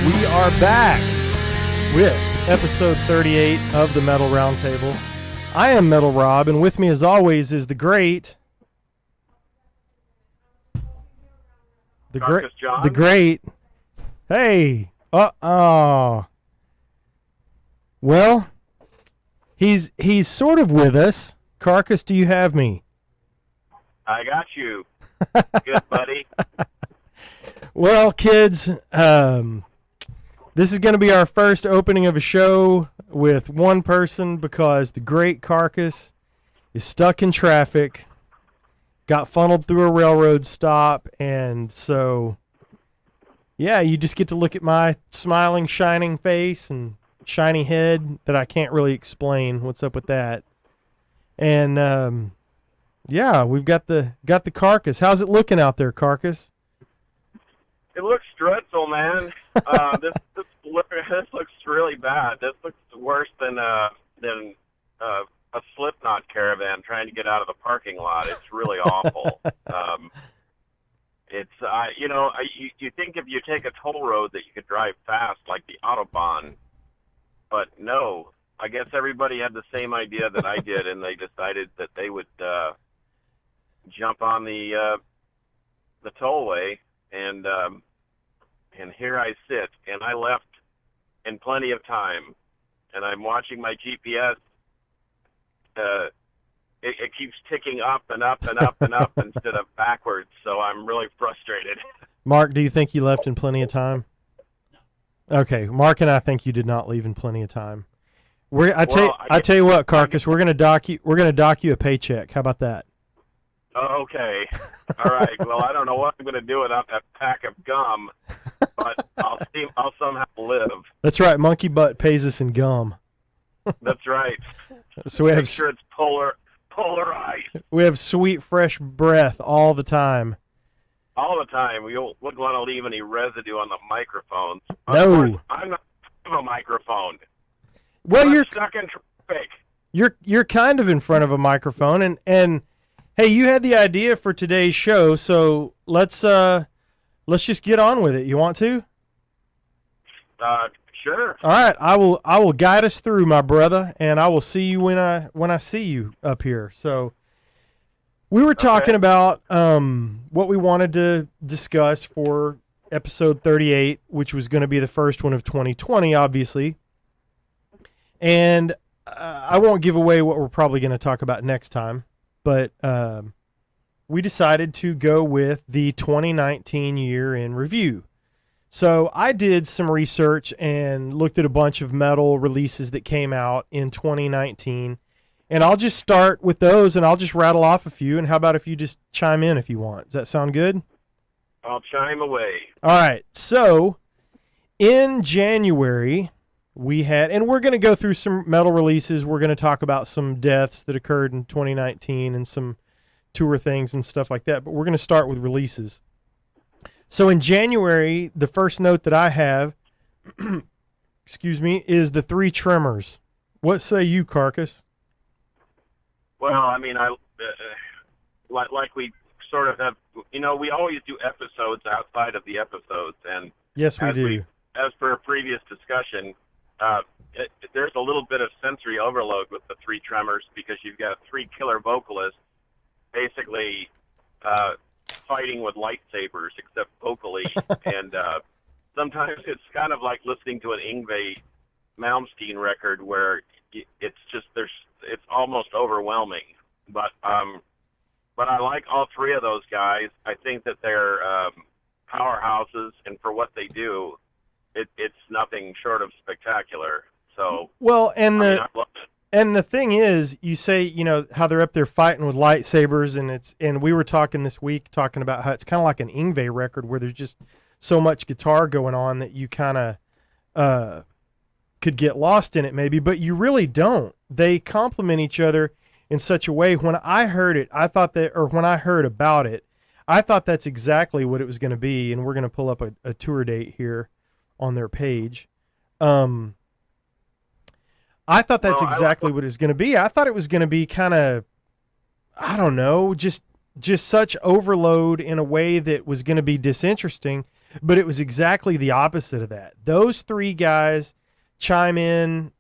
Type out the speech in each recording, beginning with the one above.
We are back with episode 38 of the Metal Roundtable. I am Metal Rob, and with me as always is the great... Carcass John. The great... Hey! Well, he's sort of with us. Carcass, do you have me? I got you. Good, buddy. Well, kids, this is going to be our first opening of a show with one person because the great Carcass is stuck in traffic, got funneled through a railroad stop, and so, yeah, you just get to look at my smiling, shining face and shiny head that I can't really explain what's up with that. And, yeah, we've got the Carcass. How's it looking out there, Carcass? It looks dreadful, man. This looks really bad. This looks worse than a Slipknot caravan trying to get out of the parking lot. It's really awful. You think if you take a toll road that you could drive fast like the Autobahn, but no. I guess everybody had the same idea that I did, and they decided that they would jump on the tollway, and here I sit, and I left in plenty of time, and I'm watching my GPS. It keeps ticking up and up and up and up instead of backwards, so I'm really frustrated. Mark, do you think you left in plenty of time? Okay, Mark and I think you did not leave in plenty of time. I tell you what, Carcass, we're gonna dock you a paycheck. How about that? Okay. All right. Well, I don't know what I'm going to do without that pack of gum, but I'll somehow live. That's right. Monkey Butt pays us in gum. That's right. So we have Make sure it's polarized. We have sweet, fresh breath all the time. All the time. We wouldn't want to leave any residue on the microphones. No. I'm not a microphone. Well, you're stuck in traffic. You're kind of in front of a microphone, and hey, you had the idea for today's show, so let's just get on with it. You want to? Sure. All right, I will guide us through, my brother, and I will see you when I see you up here. So we were talking about what we wanted to discuss for episode 38, which was going to be the first one of 2020, obviously. And I won't give away what we're probably going to talk about next time, but we decided to go with the 2019 year in review. So I did some research and looked at a bunch of metal releases that came out in 2019, and I'll just start with those, and I'll just rattle off a few, and how about if you just chime in if you want? Does that sound good? I'll chime away. All right, so in January... we had, and we're going to go through some metal releases. We're going to talk about some deaths that occurred in 2019 and some tour things and stuff like that. But we're going to start with releases. So in January, the first note that I have, excuse me, is the Three Tremors. What say you, Carcass? Well, I mean, like we sort of have, we always do episodes outside of the episodes, and yes, we do. As per a previous discussion. There's a little bit of sensory overload with the Three Tremors because you've got three killer vocalists basically fighting with lightsabers, except vocally. And sometimes it's kind of like listening to an Yngwie Malmsteen record where it's almost overwhelming. But I like all three of those guys. I think that they're powerhouses, and for what they do, it's nothing short of spectacular. So well, and I love it. And the thing is, you say, how they're up there fighting with lightsabers, and we were talking this week about how it's kind of like an Yngwie record where there's just so much guitar going on that you kind of could get lost in it maybe, but you really don't. They complement each other in such a way. When I heard it, when I heard about it, I thought that's exactly what it was going to be, and we're going to pull up a tour date here on their page. I thought that's exactly what it was going to be. I thought it was going to be kind of, I don't know, just such overload in a way that was going to be disinteresting. but it was exactly the opposite of that. Those three guys chime in,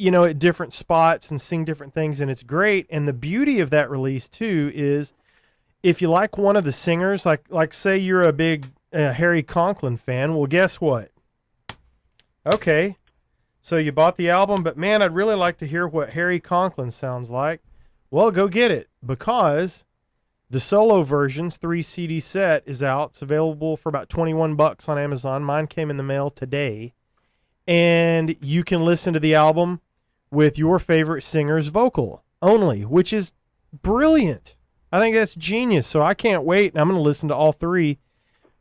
at different spots and sing different things, and it's great. And the beauty of that release too is, if you like one of the singers, like say you're a big Harry Conklin fan, well, guess what? Okay, so you bought the album, but man, I'd really like to hear what Harry Conklin sounds like. Well, go get it, because the solo versions 3 CD set is out. It's available for about $21 on Amazon. Mine came in the mail today. And you can listen to the album with your favorite singer's vocal only, which is brilliant. I think that's genius. So I can't wait. And I'm going to listen to all three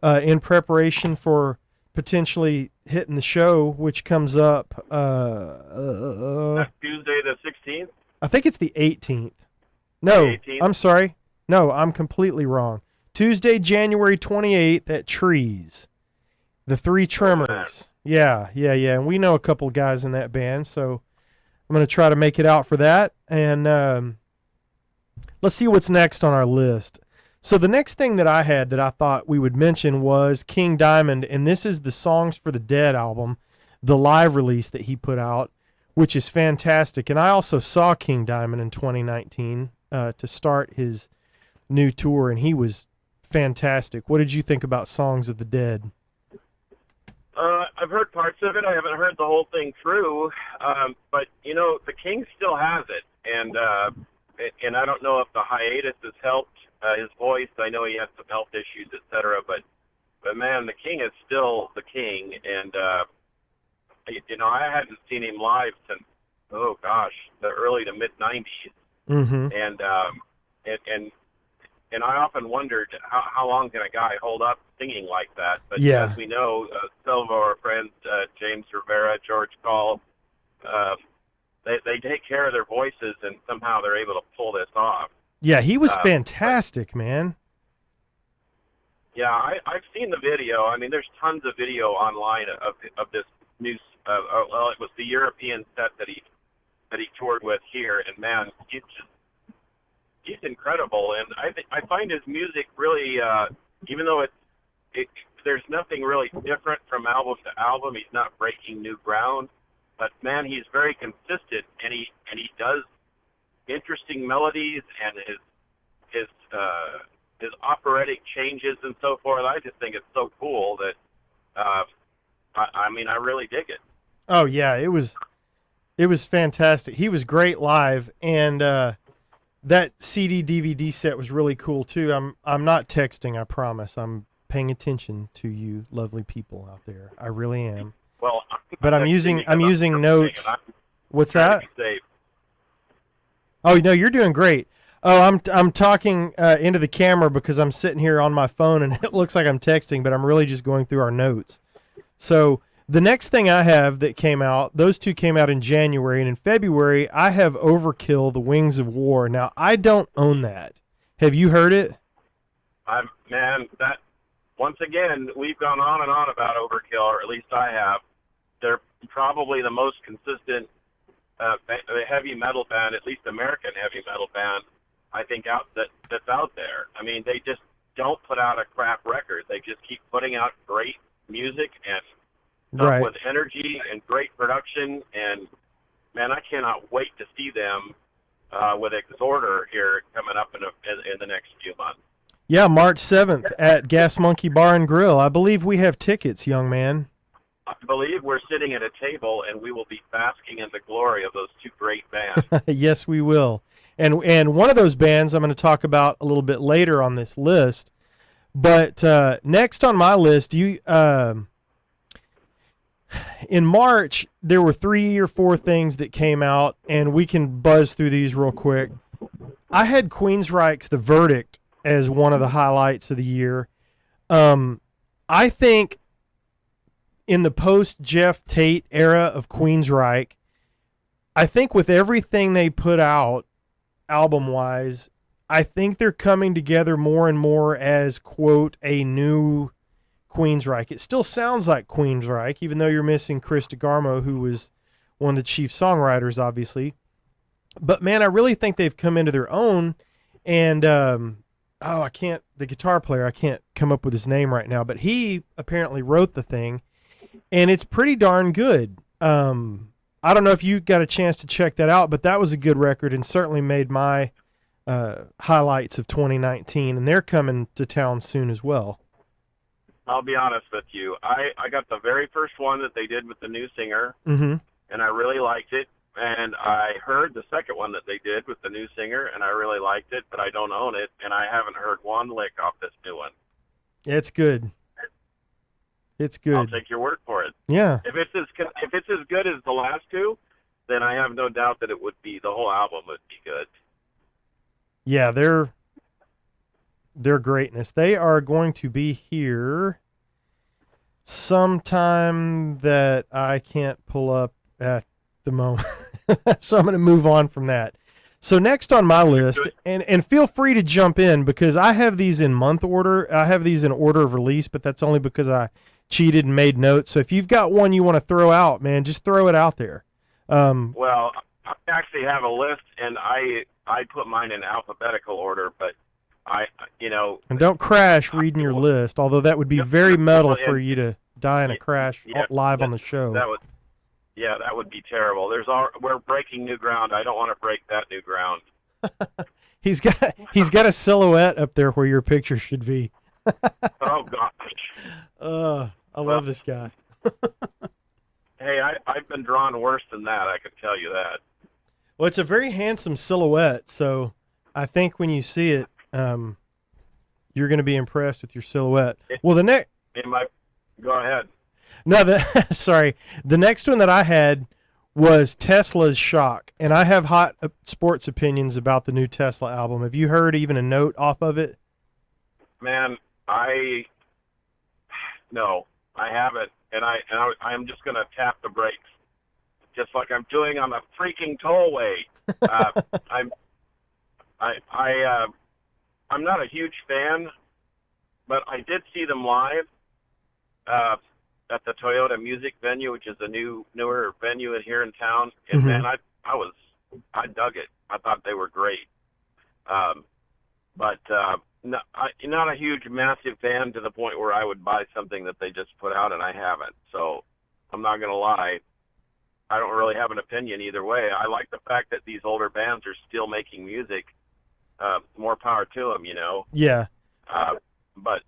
in preparation for potentially hitting the show, which comes up That's Tuesday the 16th? I think it's the 18th. No, 18th? I'm sorry. No, I'm completely wrong. Tuesday, January 28th at Trees. The Three Tremors. Yeah. And we know a couple guys in that band, so I'm going to try to make it out for that. And let's see what's next on our list. So the next thing that I had that I thought we would mention was King Diamond, and this is the Songs for the Dead album, the live release that he put out, which is fantastic. And I also saw King Diamond in 2019 to start his new tour, and he was fantastic. What did you think about Songs of the Dead? I've heard parts of it. I haven't heard the whole thing through, but the King still has it, and I don't know if the hiatus has helped his voice. I know he had some health issues, etc. But man, the King is still the King, and I hadn't seen him live since the early to mid '90s, and I often wondered how long can a guy hold up singing like that. But as we know, some of our friends, James Rivera, George Call, they take care of their voices, and somehow they're able to pull this off. Yeah, he was fantastic, man. Yeah, I've seen the video. I mean, there's tons of video online of this new. It was the European set that he toured with here, and man, he's incredible. And I find his music really, even though there's nothing really different from album to album. He's not breaking new ground, but man, he's very consistent, and he does interesting melodies, and his operatic changes and so forth. I just think it's so cool that I really dig it. Oh yeah, it was fantastic. He was great live, and that CD DVD set was really cool too. I'm not texting, I promise. I'm paying attention to you lovely people out there. I really am. Well, but I'm using notes. What's that? Oh no, you're doing great. Oh, I'm talking into the camera because I'm sitting here on my phone and it looks like I'm texting, but I'm really just going through our notes. So the next thing I have that came out, those two came out in January, and in February I have Overkill, The Wings of War. Now I don't own that. Have you heard it? That once again, we've gone on and on about Overkill, or at least I have. They're probably the most consistent heavy metal band, at least American heavy metal band, I think that's out there. I mean, they just don't put out a crap record. They just keep putting out great music and stuff with energy and great production. And man, I cannot wait to see them with Exhorder here coming up in the next few months. Yeah, March 7th at Gas Monkey Bar and Grill. I believe we have tickets, young man. I believe we're sitting at a table, and we will be basking in the glory of those two great bands. Yes, we will. And one of those bands I'm going to talk about a little bit later on this list. But next on my list, in March, there were 3 or 4 things that came out, and we can buzz through these real quick. I had Queensryche's The Verdict as one of the highlights of the year. I think in the post-Jeff Tate era of Queensryche, I think with everything they put out album-wise, I think they're coming together more and more as, quote, a new Queensryche. It still sounds like Queensryche, even though you're missing Chris DeGarmo, who was one of the chief songwriters, obviously. But, man, I really think they've come into their own, and I can't, the guitar player, I can't come up with his name right now, but he apparently wrote the thing, and it's pretty darn good. I don't know if you got a chance to check that out, but that was a good record and certainly made my highlights of 2019, and they're coming to town soon as well. I'll be honest with you. I got the very first one that they did with the new singer, Mm-hmm. and I really liked it. And I heard the second one that they did with the new singer, and I really liked it, but I don't own it, and I haven't heard one lick off this new one. It's good. It's good. I'll take your word for it. Yeah. If it's as good as the last two, then I have no doubt that it would be, the whole album would be good. Yeah, they're greatness. They are going to be here sometime that I can't pull up at the moment. So I'm going to move on from that. So next on my list, and feel free to jump in because I have these in month order. I have these in order of release, but that's only because I cheated and made notes. So if you've got one you want to throw out, man, just throw it out there. Well, I actually have a list, and I put mine in alphabetical order, but and don't crash reading your list, although that would be very metal for you to die in a crash live on the show. That would be terrible. We're breaking new ground. I don't want to break that new ground. He's got a silhouette up there where your picture should be. Oh gosh. I love this guy. Hey, I've been drawn worse than that. I can tell you that. Well, it's a very handsome silhouette, so I think when you see it, you're going to be impressed with your silhouette. Well, Go ahead. No, sorry. The next one that I had was Tesla's Shock, and I have hot sports opinions about the new Tesla album. Have you heard even a note off of it? Man, no, I haven't, and I'm just gonna tap the brakes, just like I'm doing on the freaking tollway. I'm not a huge fan, but I did see them live at the Toyota Music Venue, which is a newer venue here in town. And man, I dug it. I thought they were great. But not a huge, massive fan to the point where I would buy something that they just put out, and I haven't. So I'm not gonna lie. I don't really have an opinion either way. I like the fact that these older bands are still making music. More power to them, Yeah. But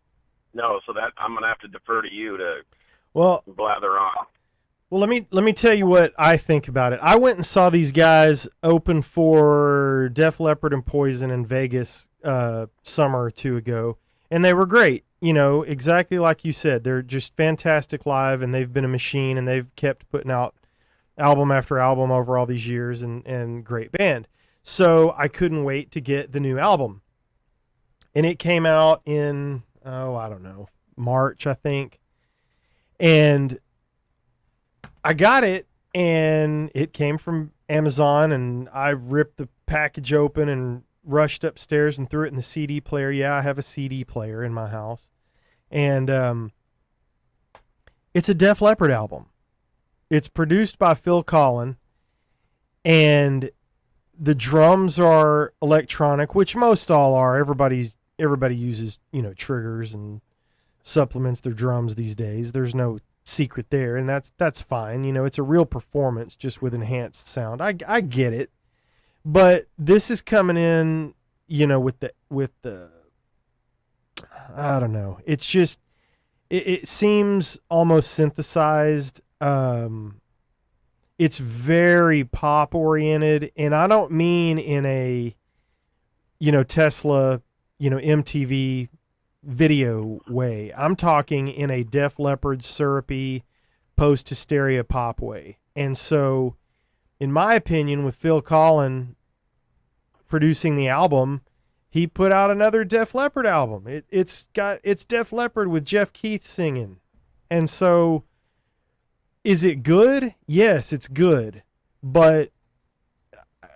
no, so that I'm gonna have to defer to you to blather on. Well, let me tell you what I think about it. I went and saw these guys open for Def Leppard and Poison in Vegas summer or two ago, and they were great. Exactly like you said, they're just fantastic live, and they've been a machine, and they've kept putting out album after album over all these years, and great band. So I couldn't wait to get the new album, and it came out in I don't know, March, I think. And I got it, and it came from Amazon, and I ripped the package open and rushed upstairs and threw it in the CD player. Yeah, I have a CD player in my house. And it's a Def Leppard album. It's produced by Phil Collen, and the drums are electronic, which most all are. Everybody uses, triggers and supplements their drums these days. There's no secret there, and that's fine. It's a real performance just with enhanced sound. I get it. But this is coming in, with the I don't know. It's just it seems almost synthesized. It's very pop oriented, and I don't mean in a Tesla, MTV video way. I'm talking in a Def Leppard syrupy post hysteria pop way. And so, in my opinion, with Phil Collen producing the album, he put out another Def Leppard album. It's Def Leppard with Jeff Keith singing. And so, is it good? Yes, it's good. But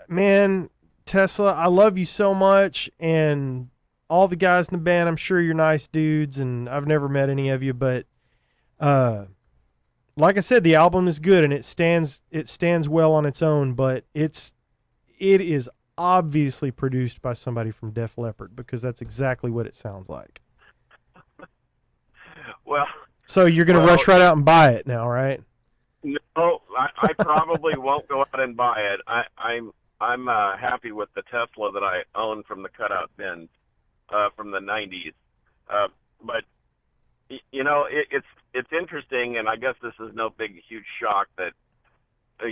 man, Tesla, I love you so much, and all the guys in the band, I'm sure you're nice dudes, and I've never met any of you, but like I said, the album is good, and it stands well on its own, but it is obviously produced by somebody from Def Leppard because that's exactly what it sounds like. Well, So you're going to rush right out and buy it now, right? no, I probably won't go out and buy it. I'm happy with the Tesla that I own from the cutout bins from the 90s. But it's interesting, and I guess this is no big huge shock that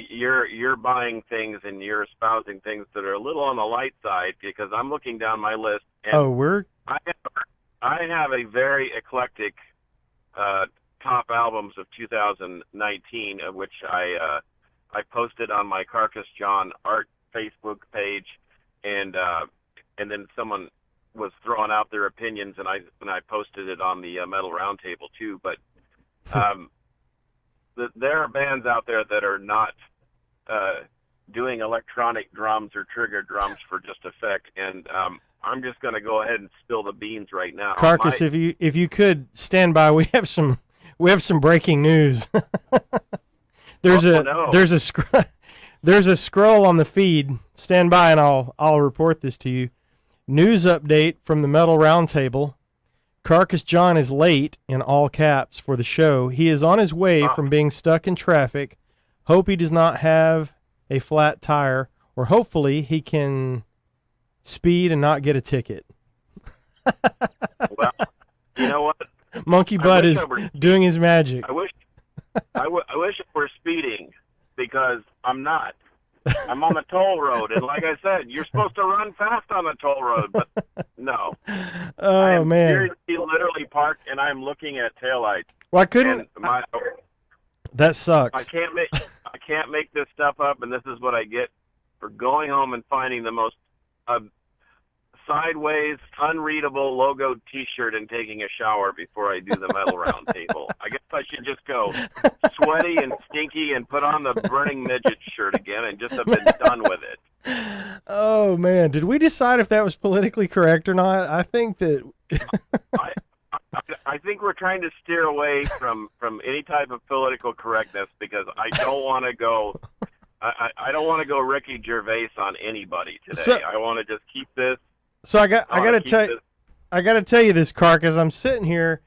you're buying things and you're espousing things that are a little on the light side, because I'm looking down my list and I have a very eclectic top albums of 2019, of which I posted on my Carcass John art Facebook page, and then someone was throwing out their opinions, and I posted it on the Metal Roundtable too. But there are bands out there that are not doing electronic drums or trigger drums for just effect, and I'm just going to go ahead and spill the beans right now. Carcass, if you could stand by, we have some breaking news. There's a scroll on the feed. Stand by, and I'll report this to you. News update from the Metal Roundtable. Carcass John is late, in all caps, for the show. He is on his way from being stuck in traffic. Hope he does not have a flat tire, or hopefully he can speed and not get a ticket. Well, you know what? Monkey Butt is doing his magic. I wish I were speeding, because I'm not. I'm on the toll road, and like I said, you're supposed to run fast on the toll road, but no. Oh, man. Seriously, literally parked, and I'm looking at taillights. Well, I couldn't. That sucks. I can't make this stuff up, and this is what I get for going home and finding the most sideways, unreadable logo T-shirt and taking a shower before I do the Metal Roundtable. I guess I should just go sweaty and stinky and put on the Burning Midget shirt again and just have been done with it. Oh, man. Did we decide if that was politically correct or not? I think that... I think we're trying to steer away from any type of political correctness, because I don't want to go... I don't want to go Ricky Gervais on anybody today. So, I want to just keep this. So I got to tell you this, Carcass. I'm sitting here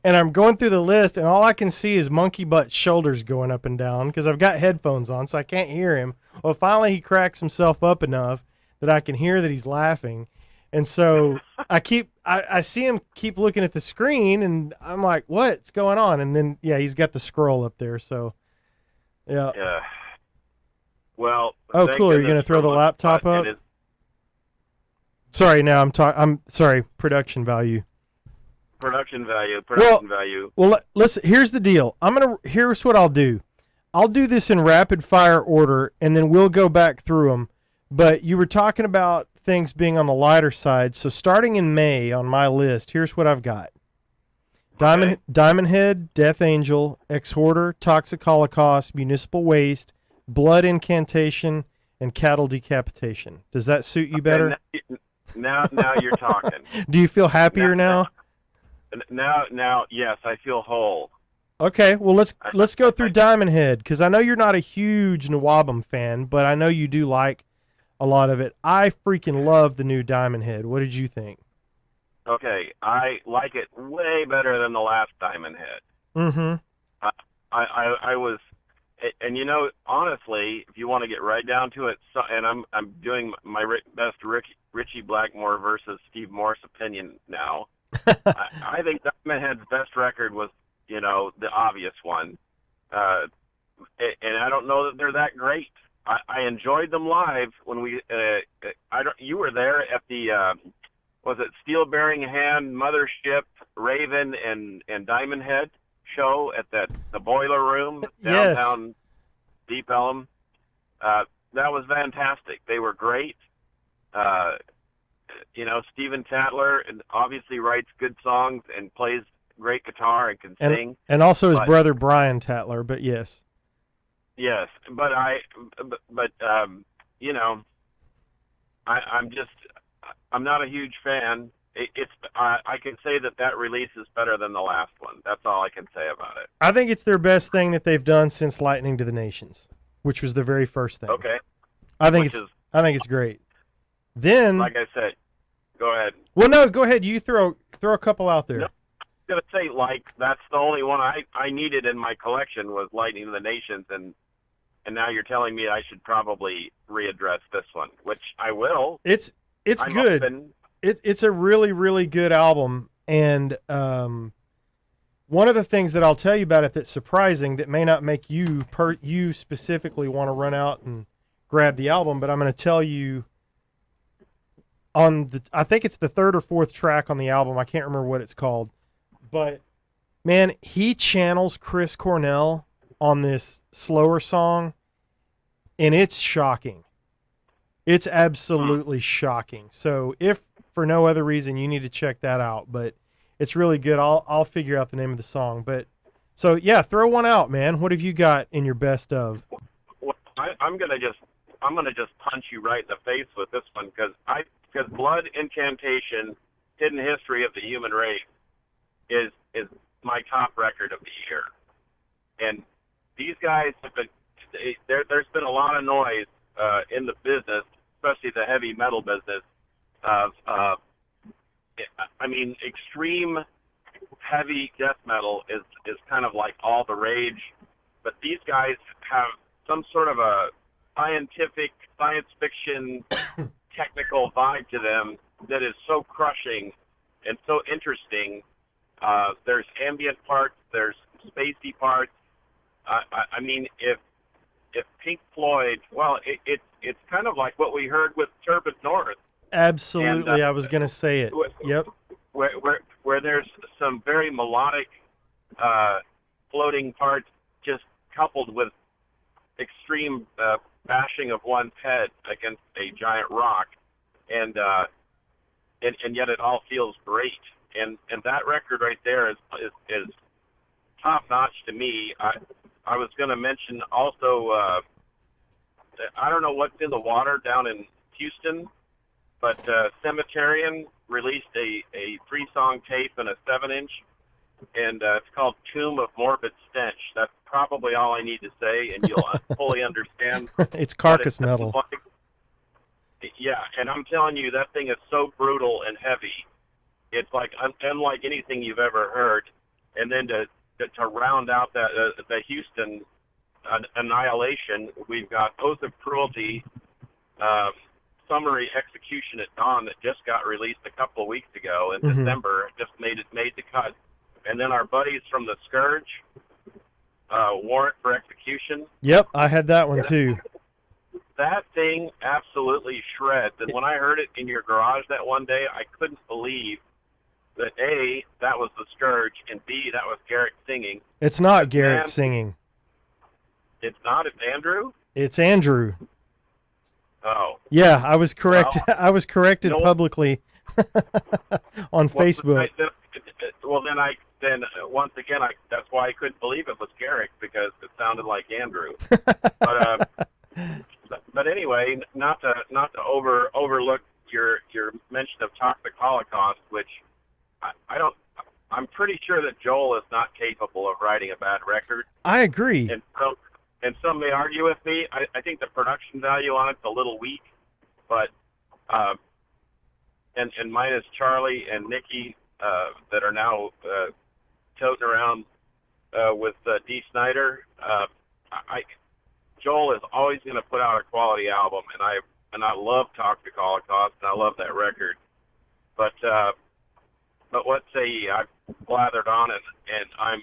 and I'm going through the list, and all I can see is Monkey Butt's shoulders going up and down because I've got headphones on, so I can't hear him. Well, finally he cracks himself up enough that I can hear that he's laughing, and so I see him keep looking at the screen, and I'm like, what's going on? And then he's got the scroll up there, so yeah. Well. Oh, cool. Are you gonna throw the laptop up? Sorry, now I'm sorry, production value. Production value. Well, listen, here's the deal. Here's what I'll do. I'll do this in rapid fire order, and then we'll go back through them. But you were talking about things being on the lighter side, so starting in May on my list, here's what I've got. Diamond Head, Death Angel, Exhorter, Toxic Holocaust, Municipal Waste, Blood Incantation, and Cattle Decapitation. Does that suit you better? Now you're talking. Do you feel happier now? Now, yes, I feel whole. Okay, well let's go through Diamond Head, because I know you're not a huge Nawabum fan, but I know you do like a lot of it. I freaking love the new Diamond Head. What did you think? Okay, I like it way better than the last Diamond Head. Mm-hmm. I was, and honestly, if you want to get right down to it, and I'm doing my best Richie Blackmore versus Steve Morse opinion now. I think Diamond Head's best record was, the obvious one, and I don't know that they're that great. I enjoyed them live when we. You were there at the. Was it Steel Bearing Hand, Mothership, Raven, and Diamond Head show at the Boiler Room downtown Deep Ellum? That was fantastic. They were great. Steven Tatler obviously writes good songs and plays great guitar and can sing. And also his brother Brian Tatler, but yes. Yes, but I'm not a huge fan. I can say that release is better than the last one. That's all I can say about it. I think it's their best thing that they've done since Lightning to the Nations, which was the very first thing. Okay. I think I think it's great. Then, Like I said, go ahead. well, no, go ahead. You throw a couple out there. No, I'm gonna say like that's the only one I needed in my collection was Lightning of the Nations, and now you're telling me I should probably readdress this one, which I will. It's I'm good. open. It's a really, really good album, and one of the things that I'll tell you about it that's surprising that may not make you specifically want to run out and grab the album, but I'm going to tell you I think it's the third or fourth track on the album. I can't remember what it's called, but man, he channels Chris Cornell on this slower song, and it's shocking. It's absolutely shocking. So if for no other reason, you need to check that out, but it's really good. I'll figure out the name of the song, but so yeah, throw one out, man. What have you got in your best of? Well, I'm gonna just punch you right in the face with this one because Blood Incantation, Hidden History of the Human Race is my top record of the year, and these guys have been there's been a lot of noise in the business, especially the heavy metal business of I mean, extreme heavy death metal is kind of like all the rage, but these guys have some sort of a scientific, science fiction, technical vibe to them that is so crushing and so interesting. There's ambient parts, there's spacey parts. I mean, if Pink Floyd, well, it's kind of like what we heard with Turbid North. Absolutely, And, I was going to say it. Yep. Where there's some very melodic floating parts just coupled with extreme bashing of one's head against a giant rock, and yet it all feels great. And that record right there is top notch to me. I was going to mention also, I don't know what's in the water down in Houston, but Cemeterian released a 3-song tape and a 7-inch, and it's called Tomb of Morbid Stench. That's probably all I need to say, and you'll fully understand. It's Carcass metal. Like. Yeah, and I'm telling you, that thing is so brutal and heavy. It's like unlike anything you've ever heard. And then to round out that the Houston annihilation, we've got Oath of Cruelty, Summary Execution at Dawn that just got released a couple of weeks ago in December. Just made the cut. And then our buddies from the Scourge, Warrant for Execution. Yep, I had that one too. That thing absolutely shreds. And when I heard it in your garage that one day, I couldn't believe that A, that was the Scourge, and B, that was Garrett singing. It's not Garrett singing. It's not. It's Andrew. It's Andrew. Oh. Yeah, I was correct. Well, I was corrected publicly on Facebook. Well, then once again, that's why I couldn't believe it was Garrett, because it sounded like Andrew. But anyway, not to overlook your mention of Toxic Holocaust, which I'm pretty sure that Joel is not capable of writing a bad record. I agree. And some may argue with me. I think the production value on it's a little weak, but and minus Charlie and Nikki that are now toting around with Dee Snider, Joel is always going to put out a quality album, and I love Toxic Holocaust, and I love that record. But let's say I've blathered on it, and I'm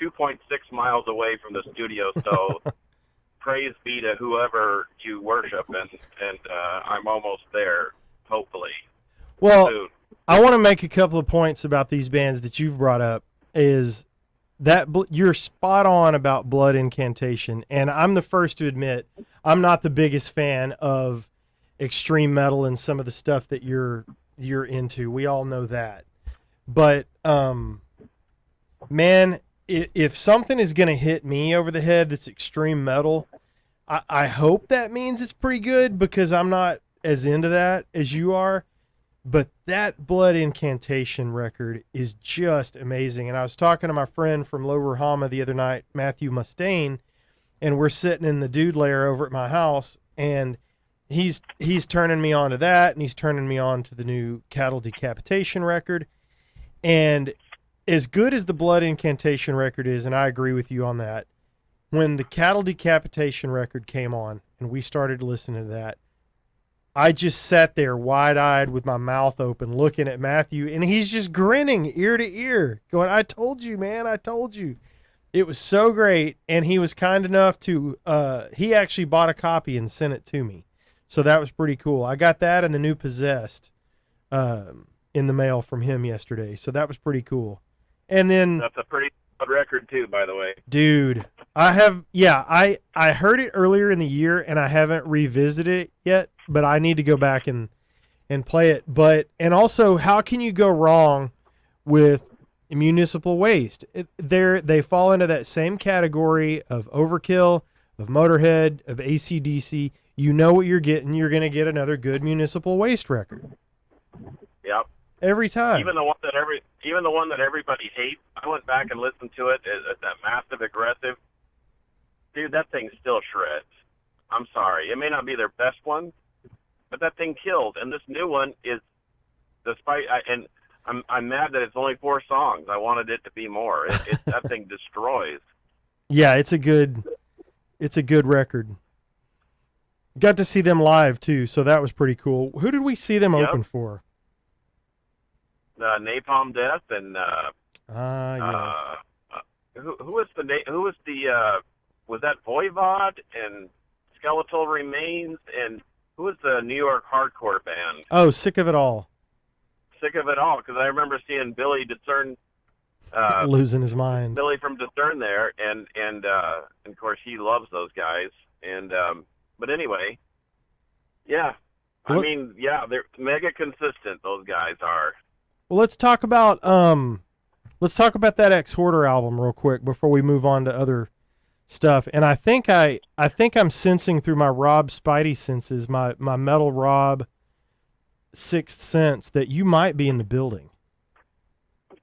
2.6 miles away from the studio, so praise be to whoever you worship, and I'm almost there, hopefully. Well, soon. I want to make a couple of points about these bands that you've brought up. Is that you're spot on about Blood Incantation, and I'm the first to admit I'm not the biggest fan of extreme metal and some of the stuff that you're into. We all know that. But man, if something is going to hit me over the head that's extreme metal, I hope that means it's pretty good, because I'm not as into that as you are. But that Blood Incantation record is just amazing. And I was talking to my friend from Lower Hama the other night, Matthew Mustaine, and we're sitting in the dude lair over at my house, and he's turning me on to that, and he's turning me on to the new cattle decapitation record. And as good as the blood incantation record is, and I agree with you on that, when the cattle decapitation record came on and we started listening to that, I just sat there wide-eyed with my mouth open looking at Matthew, and he's just grinning ear to ear, going, I told you, man, I told you. It was so great, and he was kind enough to, he actually bought a copy and sent it to me. So that was pretty cool. I got that and the new Possessed in the mail from him yesterday, so that was pretty cool. And then... That's a pretty good record, too, by the way. Dude, I heard it earlier in the year, and I haven't revisited it yet, but I need to go back and play it. And also, how can you go wrong with municipal waste? They fall into that same category of Overkill, of Motorhead, of AC/DC. You know what you're getting. You're going to get another good municipal waste record. Yep. Every time. Even the one that everybody hates. I went back and listened to it at that Massive Aggressive. Dude, that thing still shreds. I'm sorry. It may not be their best one, but that thing killed. And this new one is, I'm mad that it's only 4 songs. I wanted it to be more. That thing destroys. Yeah, it's a good record. Got to see them live too, so that was pretty cool. Who did we see them open for? Napalm Death and yes. Was that Voivod and Skeletal Remains, and who was the New York hardcore band? Oh, Sick of It All. Sick of It All, because I remember seeing Billy Discern losing his mind. Billy from Discern there, and of course he loves those guys. And but anyway, yeah, I mean, yeah, they're mega consistent. Those guys are. Well, let's talk about that Ex-Hoarder album real quick before we move on to other stuff. And I think I'm sensing through my Rob Spidey senses, my Metal Rob sixth sense, that you might be in the building.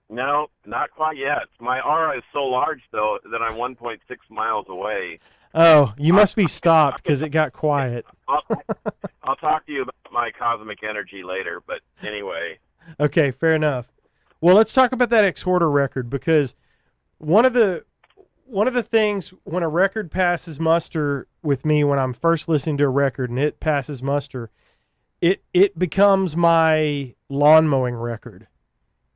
No, not quite yet. My aura is so large, though, that I'm 1.6 miles away. Oh, you must be stopped because it got quiet. I'll talk to you about my cosmic energy later, but anyway. Okay, fair enough. Well, let's talk about that Ex-Hoarder record, because one of the things when a record passes muster with me, when I'm first listening to a record and it passes muster, it becomes my lawn mowing record.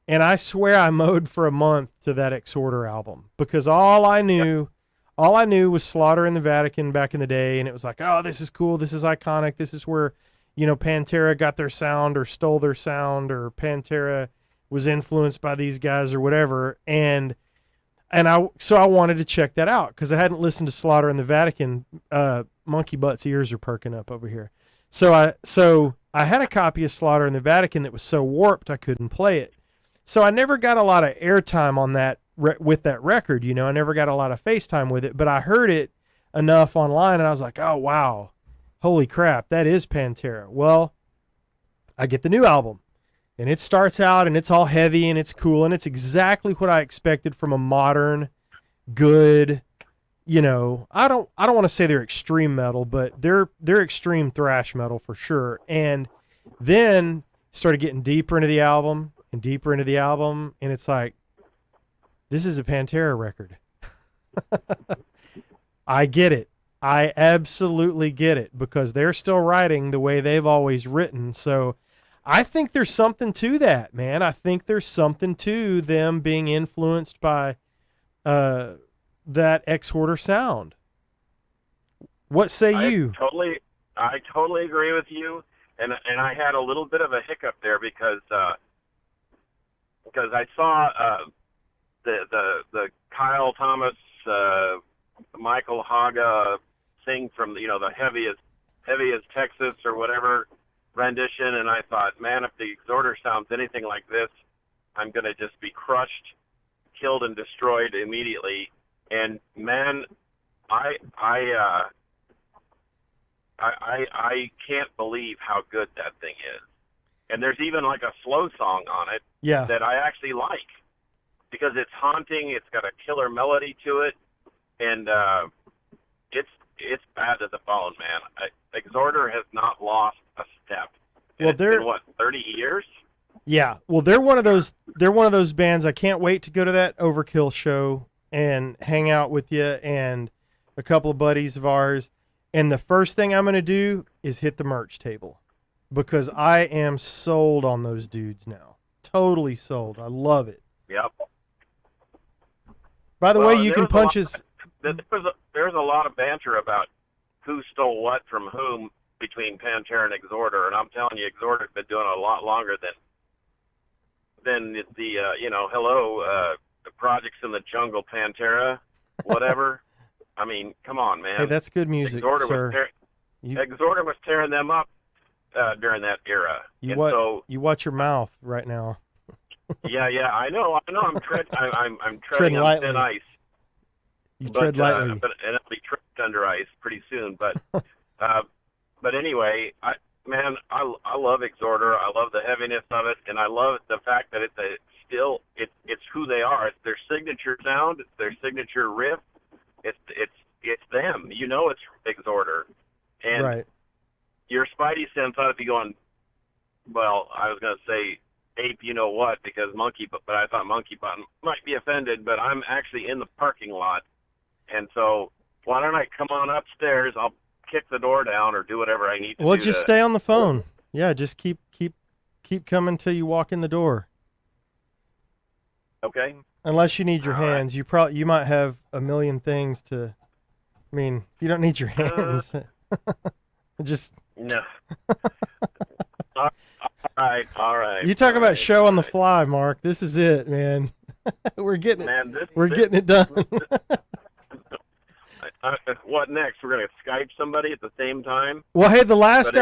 And I swear I mowed for a month to that Ex-Hoarder album, because all I knew was Slaughter in the Vatican back in the day, and it was like, oh, this is cool, this is iconic, this is where, Pantera got their sound or stole their sound, or Pantera was influenced by these guys or whatever. And I wanted to check that out because I hadn't listened to Slaughter in the Vatican. Monkey Butt's ears are perking up over here. So I had a copy of Slaughter in the Vatican that was so warped I couldn't play it. So I never got a lot of airtime on that with that record. I never got a lot of FaceTime with it, but I heard it enough online and I was like, oh, wow. Holy crap, that is Pantera. Well, I get the new album, and it starts out, and it's all heavy, and it's cool, and it's exactly what I expected from a modern, good, I don't want to say they're extreme metal, but they're extreme thrash metal for sure. And then started getting deeper into the album, and deeper into the album, and it's like, this is a Pantera record. I get it. I absolutely get it, because they're still writing the way they've always written. So I think there's something to that, man. I think there's something to them being influenced by that Ex-Hoarder sound. What say you? I totally agree with you. And I had a little bit of a hiccup there because I saw the Kyle Thomas, Michael Haga sing from the heaviest Texas or whatever rendition, and I thought, man, if the Exhorter sounds anything like this, I'm gonna just be crushed, killed, and destroyed immediately. And man, I can't believe how good that thing is. And there's even like a slow song on it that I actually like, because it's haunting. It's got a killer melody to it, and it's bad to the bone, man. Exhorder has not lost a step. Well, it's been, what, 30 years? Yeah. Well, they're one of those. They're one of those bands. I can't wait to go to that Overkill show and hang out with you and a couple of buddies of ours. And the first thing I'm going to do is hit the merch table because I am sold on those dudes now. Totally sold. I love it. Yep. By the way, you can punch his. There's a lot of banter about who stole what from whom between Pantera and Exhorder, and I'm telling you, Exhorder's been doing it a lot longer than the the Projects in the Jungle, Pantera, whatever. I mean, come on, man. Hey, that's good music, sir. Exhorder was tearing them up during that era. You watch your mouth right now. Yeah, I know. I'm treading on thin ice. You tread lightly. And I'll be tripped under ice pretty soon. But anyway, I love Exhorder. I love the heaviness of it, and I love the fact that it's who they are. It's their signature sound. It's their signature riff. It's them. You know, it's Exhorder, and right. Your spidey sense ought to be going. Well, I was going to say ape, you know what? Because but I thought Monkey Button might be offended. But I'm actually in the parking lot, and so why don't I come on upstairs? I'll kick the door down or do whatever I need to do. Well, just stay on the phone. Yeah, just keep coming till you walk in the door. Okay. Unless you need your hands, you might have a million things to. I mean, if you don't need your hands, just no. All right. You talk about show on the fly, Mark. This is it, man. We're getting it done. What next? We're gonna Skype somebody at the same time. Well, hey, the last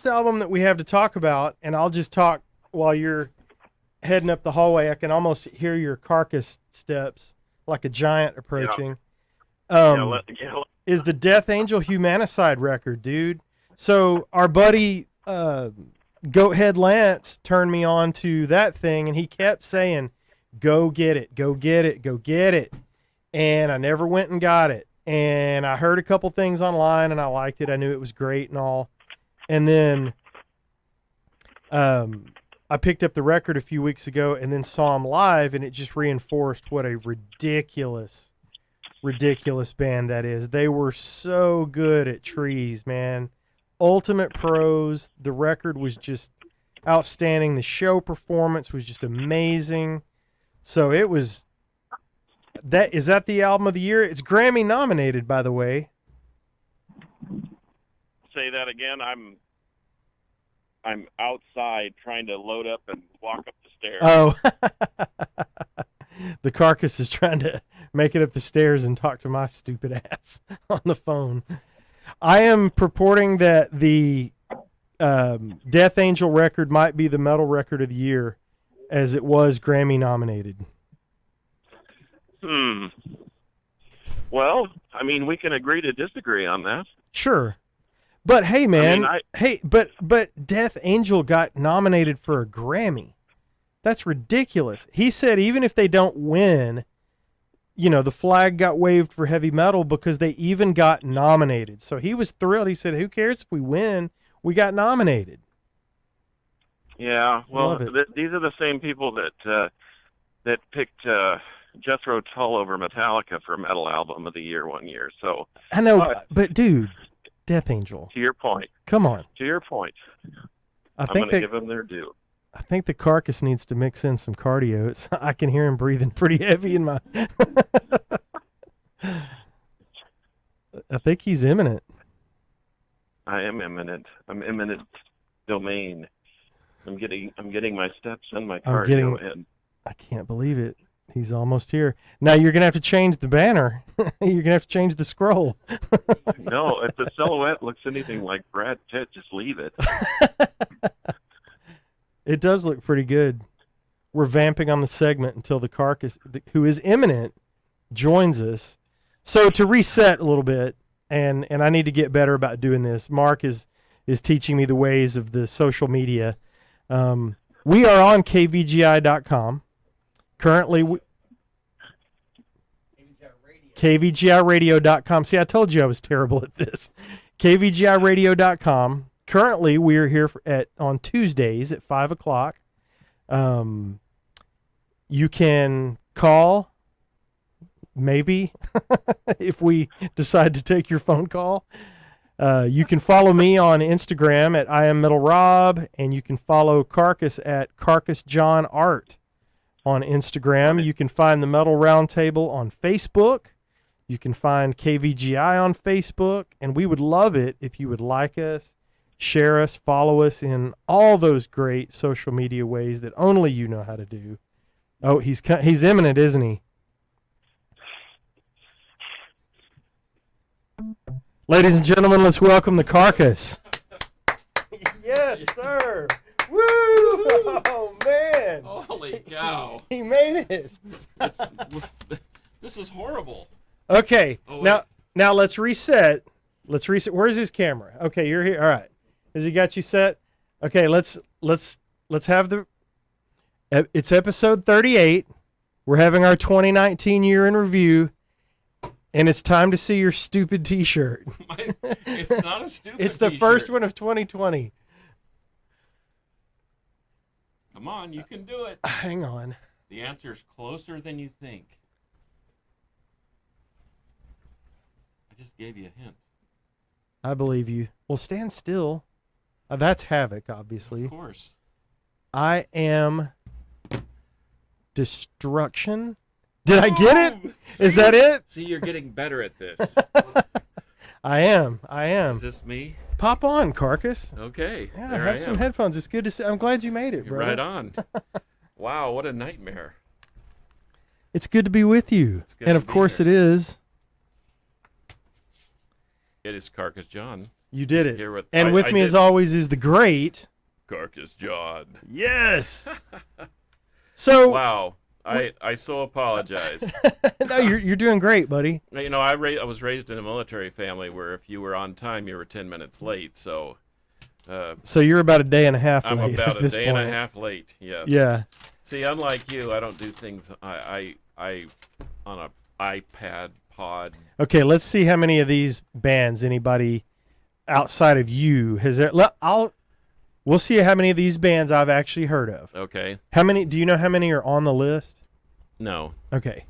album that we have to talk about, and I'll just talk while you're heading up the hallway. I can almost hear your Carcass steps like a giant approaching. Is the Death Angel Humanicide record, dude? So our buddy Goathead Lance turned me on to that thing, and he kept saying, "Go get it, go get it, go get it," and I never went and got it. And I heard a couple things online, and I liked it. I knew it was great and all. And then I picked up the record a few weeks ago and then saw him live, and it just reinforced what a ridiculous band that is. They were so good at Trees, man. Ultimate pros. The record was just outstanding. The show performance was just amazing. So it was... Is that the album of the year? It's Grammy nominated, by the way. Say that again. I'm outside trying to load up and walk up the stairs. Oh, the Carcass is trying to make it up the stairs and talk to my stupid ass on the phone. I am purporting that the Death Angel record might be the metal record of the year, as it was Grammy nominated. Well, I mean, we can agree to disagree on that. Sure. But hey, man, but Death Angel got nominated for a Grammy. That's ridiculous. He said even if they don't win, the flag got waved for heavy metal because they even got nominated. So he was thrilled. He said, "Who cares if we win? We got nominated." Yeah, well, these are the same people that picked Jethro Tull over Metallica for Metal Album of the Year one year. So I know, but dude, Death Angel. To your point. Come on. To your point. I'm going to give them their due. I think the Carcass needs to mix in some cardio. I can hear him breathing pretty heavy in my... I think he's imminent. I am imminent. I'm imminent domain. I'm getting my steps and my cardio in. I can't believe it. He's almost here. Now you're going to have to change the banner. You're going to have to change the scroll. No, if the silhouette looks anything like Brad Pitt, just leave it. It does look pretty good. We're vamping on the segment until the Carcass, who is imminent, joins us. So to reset a little bit, and I need to get better about doing this. Mark is teaching me the ways of the social media. We are on kvgi.com. Currently, kvgiradio.com. See, I told you I was terrible at this. kvgiradio.com. Currently, we are here on Tuesdays at 5 o'clock. You can call, maybe, if we decide to take your phone call. You can follow me on Instagram at IamMetalRob, and you can follow Carcass at CarcassJohnArt on Instagram. You can find the Metal Roundtable on Facebook. You can find KVGI on Facebook, and we would love it if you would like us, share us, follow us in all those great social media ways that only you know how to do. Oh, he's imminent, isn't he? Ladies and gentlemen, let's welcome the Carcass. Yes, sir. Woo! Oh, man. Holy cow. He made it. This is horrible. Okay, Oh, now let's reset. Where's his camera? Okay, you're here. All right. Has he got you set? Okay, let's have it's episode 38. We're having our 2019 year in review, and it's time to see your stupid t-shirt. It's not a stupid It's the t-shirt. first one of 2020. Come on, you can do it. Hang on. The answer's closer than you think. I just gave you a hint. I believe you. Well, stand still. That's Havoc, obviously. Of course. I am Destruction. Did I get it? Boom! Is that it? See, you're getting better at this. I am. Is this me? Pop on, Carcass. Okay. Yeah, there I have some am. headphones. It's good to see. I'm glad you made it, You're bro. right on. Wow, what a nightmare. It's good to be with you. It's good And to of be course here. it is. It is Carcass John. You did it. Here with- And I- with I me did. as always is the great. Carcass John. Yes. So Wow. I so apologize. no, you're doing great, buddy. You know, I was raised in a military family where if you were on time, you were 10 minutes late. So So you're about a day and a half I'm late about at a this day point. and a half late. Yes. Yeah. See, unlike you, I don't do things. I on a iPad pod. Okay, let's see how many of these bands anybody outside of you has there. We'll see how many of these bands I've actually heard of. Okay. How many? Do you know how many are on the list? No. Okay,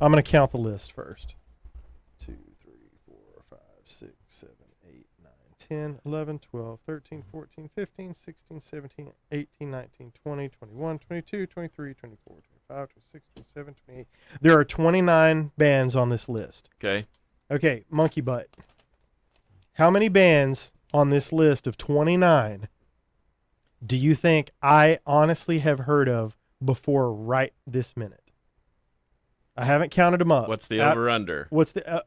I'm gonna count the list first. 2, 3, 4, 5, 6, 7, 8, 9, 10, 11, 12, 13, 14, 15, 16, 17, 18, 19, 20, 21, 22, 23, 24, 25, 26, 27, 28. There are 29 bands on this list. Okay. Okay, Monkey Butt. How many bands on this list of 29 do you think I honestly have heard of before right this minute? I haven't counted them up. What's the over under? What's the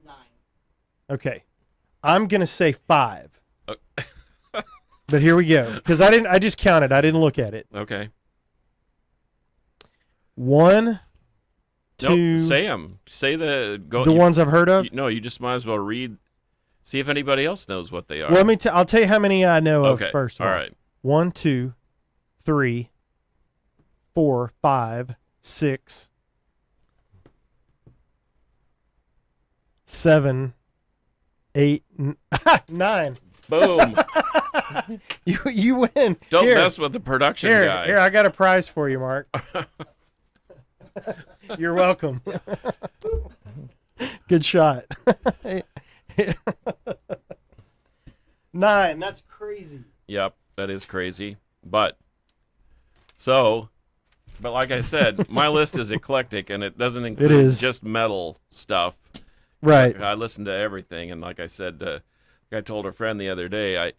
9. Okay. I'm going to say 5. Oh. But here we go, cuz I just counted. I didn't look at it. Okay. 1 2 Nope. Say them. Say the go. the ones I've heard of. No, you just might as well read. See if anybody else knows what they are. Well, I'll tell you how many I know okay. of first of All all. right. 1 2 3 4 5 6 7 8 9. Boom. You win. Don't Here. mess with the production Here, guy. here, I got a prize for you, Mark. You're welcome. Good shot. 9. That's crazy. Yep, that is crazy. But like I said, my list is eclectic and it doesn't include is. just metal stuff. Right. I listen to everything, and like I said, I told a friend the other day,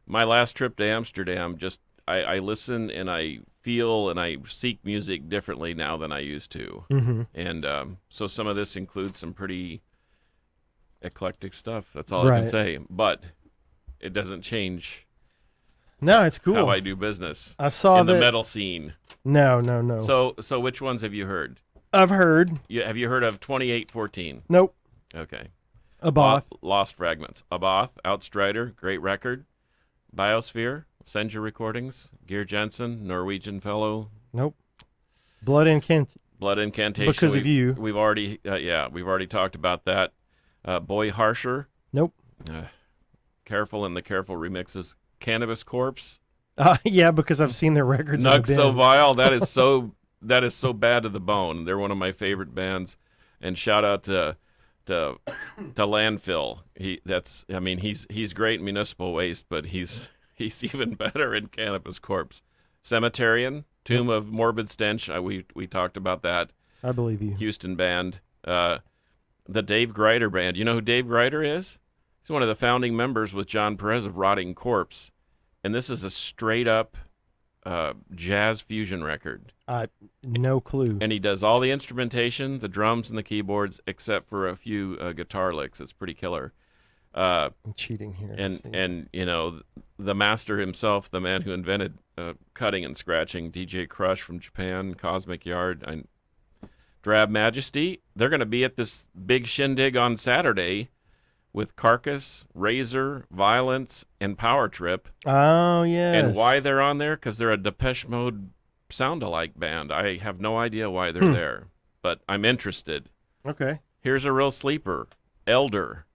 my last trip to Amsterdam, I listen and I feel and I seek music differently now than I used to. Mm-hmm. And so some of this includes some pretty eclectic stuff. That's all I Right. can say. But it doesn't change No, it's cool. how I do business I saw in that. the metal scene. No. So which ones have you heard? I've heard. Have you heard of 2814? Nope. Okay. Abath. Lost Fragments. Abath, Outstrider, great record. Biosphere, Send Your Recordings. Gear Jensen, Norwegian fellow. Nope. Blood Blood Incantation. Because of you. We've already talked about that. Boy Harsher. Nope. Careful and the Careful remixes. Cannabis Corpse. Yeah, because I've seen their records. Nug So Vile. That is so bad to the bone. They're one of my favorite bands. And shout out to Landfill. He's great in Municipal Waste, but he's even better in Cannabis Corpse. Cemeterian, Tomb of Morbid Stench. We talked about that. I believe you. Houston band. The Dave Greider band. You know who Dave Greider is? He's one of the founding members with John Perez of Rotting Corpse. And this is a straight up jazz fusion record. No clue. And he does all the instrumentation, the drums and the keyboards, except for a few guitar licks. It's pretty killer. I'm cheating here. And you know, the master himself, the man who invented cutting and scratching, DJ Crush from Japan, Cosmic Yard, Drab Majesty. They're going to be at this big shindig on Saturday with Carcass, Razor, Violence, and Power Trip. Oh, yes. And why they're on there? Because they're a Depeche Mode sound-alike band. I have no idea why they're there, but I'm interested. Okay. Here's a real sleeper. Elder.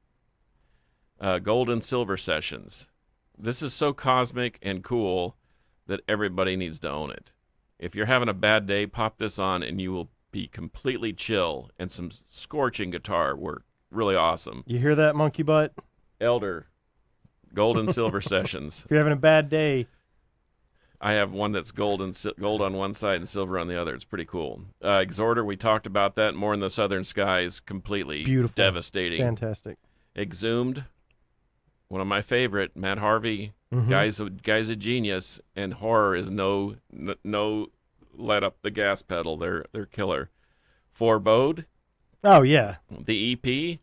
Gold and Silver Sessions. This is so cosmic and cool that everybody needs to own it. If you're having a bad day, pop this on and you will be completely chill, and some scorching guitar work. Really awesome. You hear that, monkey butt? Elder. Gold and Silver Sessions. If you're having a bad day. I have one that's gold on one side and silver on the other. It's pretty cool. Exhorter, we talked about that. More in the Southern Skies, completely beautiful, devastating. Fantastic. Exhumed, one of my favorite. Matt Harvey, guy's a genius, and horror is no let up the gas pedal. They're killer. Forebode. Oh yeah. The EP.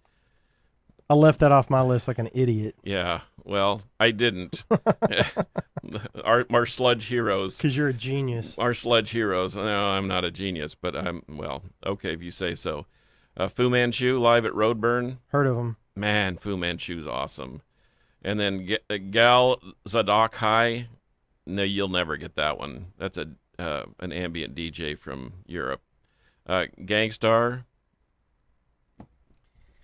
I left that off my list like an idiot. Yeah, well, I didn't. our sludge heroes. Because you're a genius. Our sludge heroes. No, I'm not a genius, but okay if you say so. Fu Manchu live at Roadburn. Heard of him. Man, Fu Manchu's awesome. And then Gal Zadok High. No, you'll never get that one. That's an ambient DJ from Europe. Gangstar.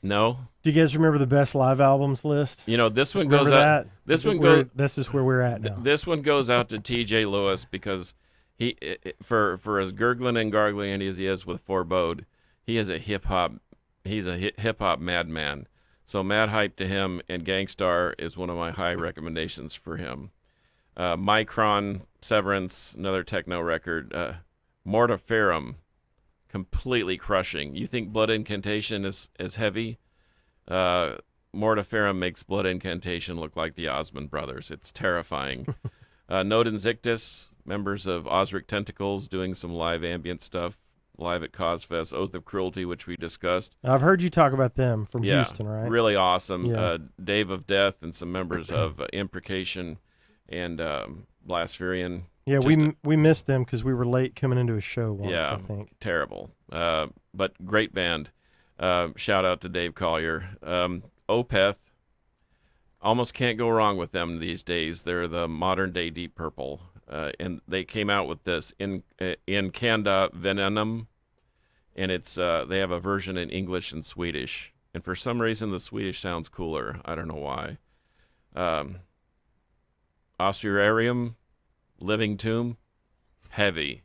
No. Do you guys remember the best live albums list? You know, this one goes out. This is where we're at now. This one goes out to T.J. Lewis because he, for as gurgling and gargling as he is with Forebode, he is a hip hop. He's a hip hop madman. So mad hype to him, and Gangstar is one of my high recommendations for him. Micron, Severance, another techno record. Mortiferum, completely crushing. You think Blood Incantation is heavy? Mortiferum makes Blood Incantation look like the Osmond Brothers. It's terrifying. Node and Zictus, members of Osric Tentacles, doing some live ambient stuff, live at Cosfest. Oath of Cruelty, which we discussed. I've heard you talk about them from Houston, right? Really awesome. Yeah. Dave of Death and some members of Imprecation and Blaspherian. Yeah, we missed them because we were late coming into a show once, I think. Terrible. But great band. Shout out to Dave Collier. Opeth, almost can't go wrong with them these days. They're the modern day Deep Purple. And they came out with this in Canda Venenum, and it's they have a version in English and Swedish. And for some reason, the Swedish sounds cooler. I don't know why. Ossuarium, Living Tomb, heavy.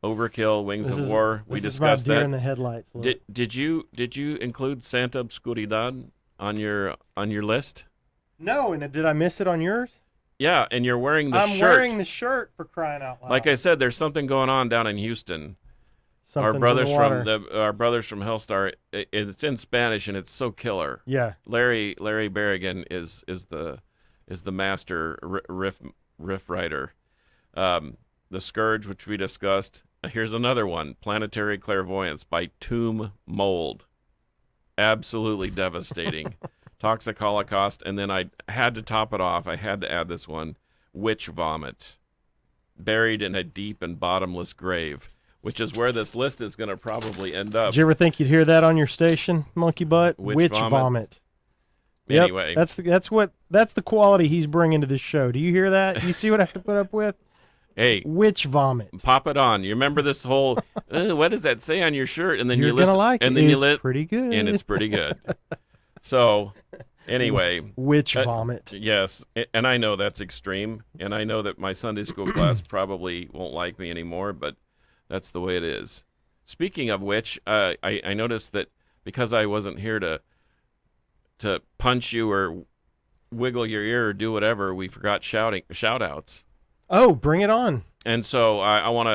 Overkill, Wings of War. We discussed deer that. In the headlights. Did you include Santa Obscuridad on your list? No, and did I miss it on yours? Yeah, and you're wearing the shirt. I'm wearing the shirt, for crying out loud. Like I said, there's something going on down in Houston. Something's Our brothers from Hellstar. It's in Spanish and it's so killer. Yeah. Larry Berrigan is the master riff writer. The Scourge, which we discussed. Here's another one: Planetary Clairvoyance by Tomb Mold. Absolutely devastating. Toxic Holocaust, and then I had to top it off. I had to add this one: Witch Vomit. Buried in a deep and bottomless grave, which is where this list is going to probably end up. Did you ever think you'd hear that on your station, Monkey Butt? Witch Vomit. Anyway, yep, that's the quality he's bringing to this show. Do you hear that? You see what I have to put up with? Hey, Witch vomit. pop it on. You remember this whole, what does that say on your shirt? And then You're you listen, gonna like and it. then It's you pretty good. and it's pretty good. So, anyway, Witch vomit. yes, and I know that's extreme, and I know that my Sunday school class probably won't like me anymore, but that's the way it is. Speaking of which, I noticed that because I wasn't here to punch you or wiggle your ear or do whatever, we forgot shout outs. Oh, bring it on. And so I want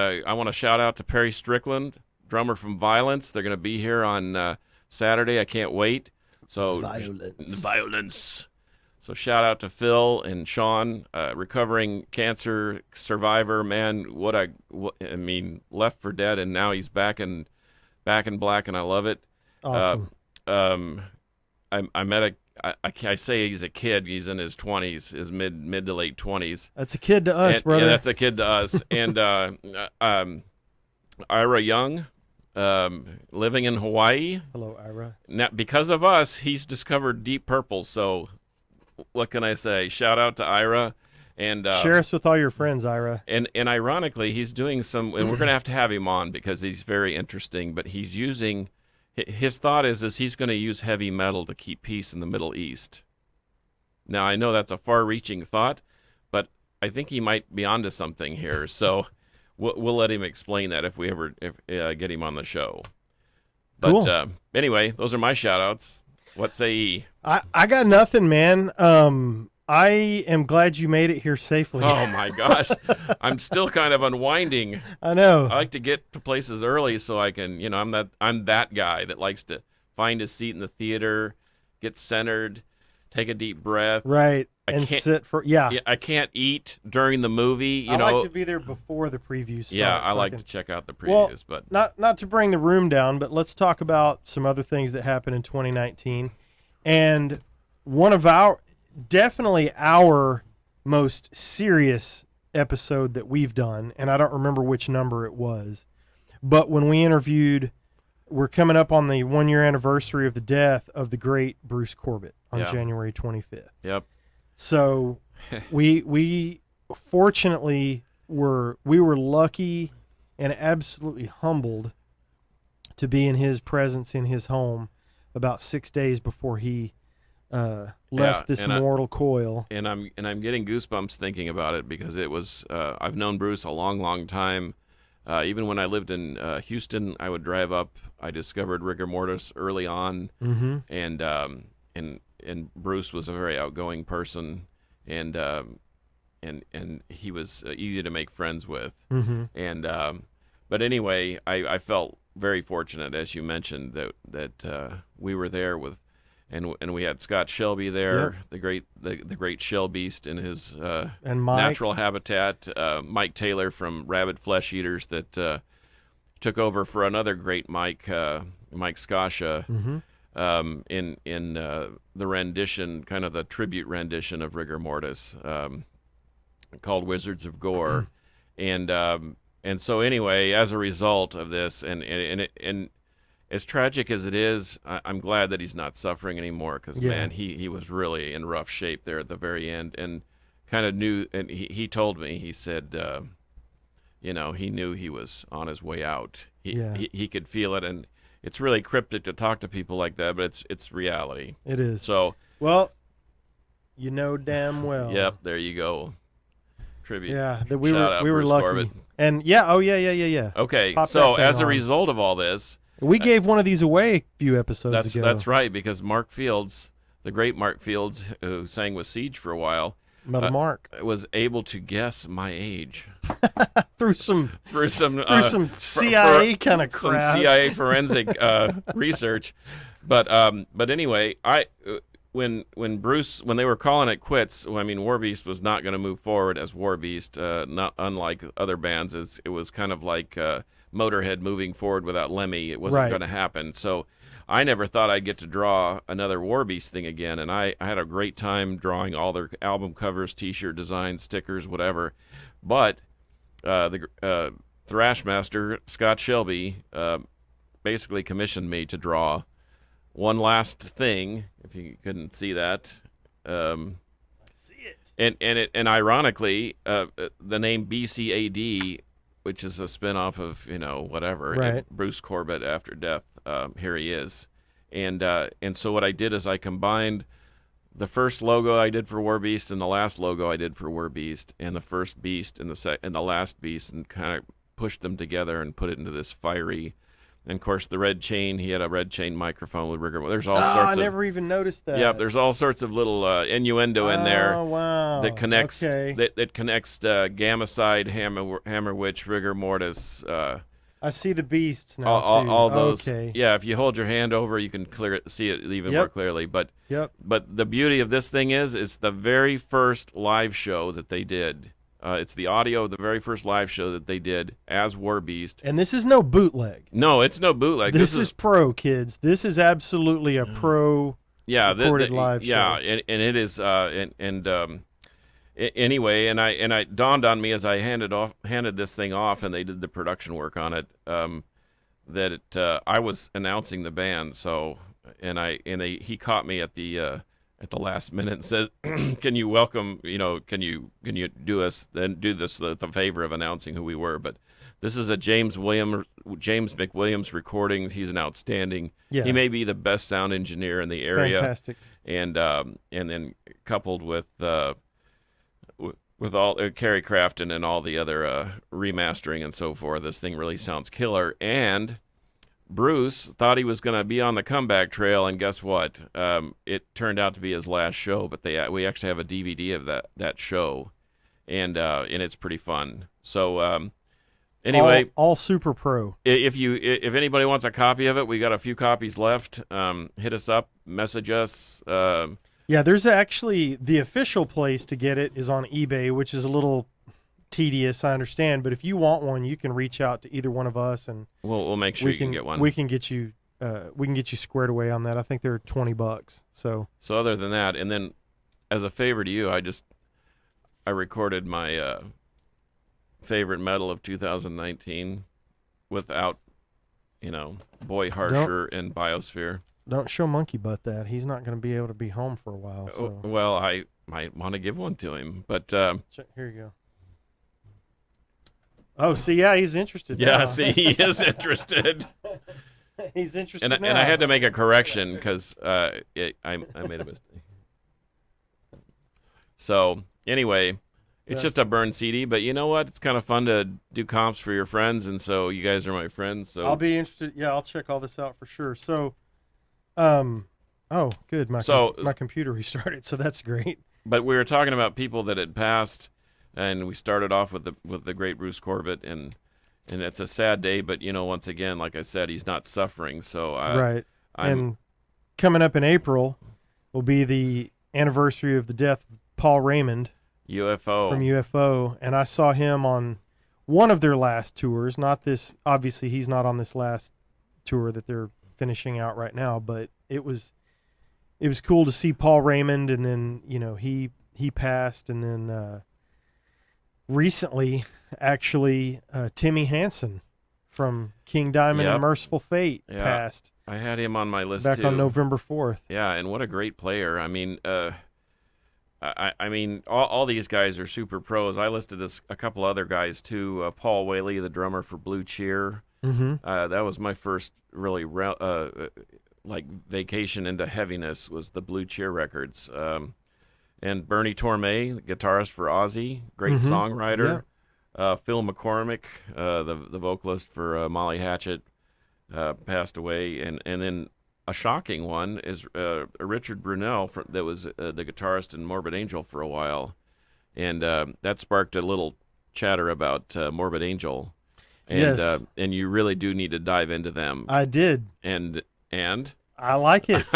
to shout out to Perry Strickland, drummer from Violence. They're going to be here on Saturday. I can't wait. So Violence. So shout out to Phil and Sean, recovering cancer survivor. Man, I mean, left for dead, and now he's back in black, and I love it. Awesome. I met I say he's a kid. He's in his 20s, his mid to late 20s. That's a kid to us, And, brother. Yeah, that's a kid to us. And Ira Young, living in Hawaii. Hello, Ira. Now, because of us, he's discovered Deep Purple. So what can I say? Shout out to Ira. And Share us with all your friends, Ira. And ironically, he's doing some, and we're going to have him on because he's very interesting, but he's using, his thought is he's going to use heavy metal to keep peace in the Middle East. Now, I know that's a far-reaching thought, but I think he might be onto something here. So we'll let him explain that if we ever get him on the show. But Cool. Anyway, those are my shout-outs. What say ye? I got nothing, man. I am glad you made it here safely. Oh, my gosh. I'm still kind of unwinding. I know. I like to get to places early so I can, I'm that guy that likes to find his seat in the theater, get centered, take a deep breath. Right. I And can't- sit for, yeah. I can't eat during the movie, I like to be there before the preview starts. Yeah, I so like can- to check out the Well, previews, but Not to bring the room down, but let's talk about some other things that happened in 2019. And one of definitely our most serious episode that we've done, and I don't remember which number it was, but when we interviewed, we're coming up on the 1-year anniversary of the death of the great Bruce Corbett on Yeah. January 25th. yep. So we fortunately were lucky and absolutely humbled to be in his presence in his home about 6 days before he left this and mortal coil. And I'm getting goosebumps thinking about it because it was I've known Bruce a long time. Even when I lived in Houston, I would drive up. I discovered rigor mortis early on, Mm-hmm. and Bruce was a very outgoing person, and he was easy to make friends with. Mm-hmm. And but anyway, I felt very fortunate, as you mentioned, that we were there with. And we had Scott Shelby there, the great shell beast in his And Mike. natural habitat. Mike Taylor from Rabid Flesh Eaters that took over for another great Mike Skasha, Mm-hmm. in the rendition, kind of the tribute rendition of Rigor Mortis, called Wizards of Gore, and so anyway, as a result of this, and as tragic as it is, I'm glad that he's not suffering anymore because, man, he was really in rough shape there at the very end and kind of knew, and he told me, he said, he knew he was on his way out. He could feel it, and it's really cryptic to talk to people like that, but it's reality. It is. So, Well, you know damn well. yep, there you go. Tribute. Yeah, that we Shout out were Bruce lucky. Corbett. And yeah. Okay, Pop so that thing as a on. result of all this, We gave one of these away a few episodes ago. that's right, because Mark Fields, the great Mark Fields, who sang with Siege for a while, Metal Mark. was able to guess my age Through some through some CIA kind of some crap. CIA forensic research. But anyway, when they were calling it quits, I mean, Warbeast was not going to move forward as Warbeast, not unlike other bands. It was kind of like Motorhead moving forward without Lemmy. It wasn't Right. going to happen. So I never thought I'd get to draw another Warbeast thing again, and I had a great time drawing all their album covers, T-shirt designs, stickers, whatever. But the Thrashmaster, Scott Shelby, basically commissioned me to draw one last thing, if you couldn't see that. See it. and ironically, the name BCAD, which is a spinoff of whatever, Right. Bruce Corbett after death. Here he is, and so what I did is I combined the first logo I did for War Beast and the last logo I did for War Beast, and the first Beast and the last Beast, and kind of pushed them together and put it into this fiery. And of course, the red chain, he had a red chain microphone with rigor. There's all sorts I of. never even noticed that. Yeah, there's all sorts of little innuendo in there. Oh, wow. That connects Okay. that connects Gamma Side, Hammer Witch, Rigor Mortis. I see the beasts now, All too. those. Okay. Yeah, if you hold your hand over, you can see it even more clearly. But Yep. but the beauty of this thing is, it's the very first live show that they did. It's the audio of the very first live show that they did as War Beast. And this is no bootleg. No, it's no bootleg. This is pro, kids. This is absolutely a pro recorded live show. Yeah, and it is. Anyway, and I dawned on me as I handed this thing off, and they did the production work on it. That I was announcing the band, so he caught me at the last minute and said, "Can you welcome? Can you do us then do this the favor of announcing who we were?" But this is a James McWilliams recordings. He's an outstanding. Yeah. He may be the best sound engineer in the area. Fantastic. And then coupled with all Kerry Crafton and all the other remastering and so forth, this thing really sounds killer. And Bruce thought he was going to be on the comeback trail, and guess what? It turned out to be his last show. But we actually have a DVD of that show, and it's pretty fun. So anyway, all super pro. if anybody wants a copy of it, we got a few copies left. Hit us up, message us. Yeah, there's actually the official place to get it is on eBay, which is a little tedious, I understand. But if you want one, you can reach out to either one of us, and we'll make sure you can get one. We can get you squared away on that. I think they're $20. So other than that, and then as a favor to you, I recorded my favorite metal of 2019 without Boy Harsher and Biosphere. Don't show Monkey Butt that. He's not going to be able to be home for a while. So. Well, I might want to give one to him, but here you go. Oh, see, yeah, he's interested. Yeah, now. see, he is interested. He's interested and now. And I had to make a correction because I made a mistake. So anyway, it's just a burned CD, but you know what? It's kind of fun to do comps for your friends, and so you guys are my friends. So I'll be interested. Yeah, I'll check all this out for sure. So, oh, good. My computer restarted, so that's great. But we were talking about people that had passed, and we started off with the great Bruce Corbett, and it's a sad day. But once again, like I said, he's not suffering. So right. And coming up in April will be the anniversary of the death of Paul Raymond. UFO. From UFO, and I saw him on one of their last tours. Not this, obviously he's not on this last tour that they're finishing out right now, but it was cool to see Paul Raymond, and then he passed, and then recently actually Timmy Hansen from King Diamond and Merciful Fate passed. I had him on my list back too. on November 4th. Yeah, and what a great player. I mean, all these guys are super pros. I listed a couple other guys too. Paul Whaley, the drummer for Blue Cheer. Mm-hmm. That was my first really like vacation into heaviness, was the Blue Cheer records. And Bernie Torme, guitarist for Ozzy, great songwriter. Yeah. Phil McCormick, the vocalist for Molly Hatchet, passed away, and then. A shocking one is Richard Brunel, that was the guitarist in Morbid Angel for a while, and that sparked a little chatter about Morbid Angel, and yes. And you really do need to dive into them. I did, and I like it.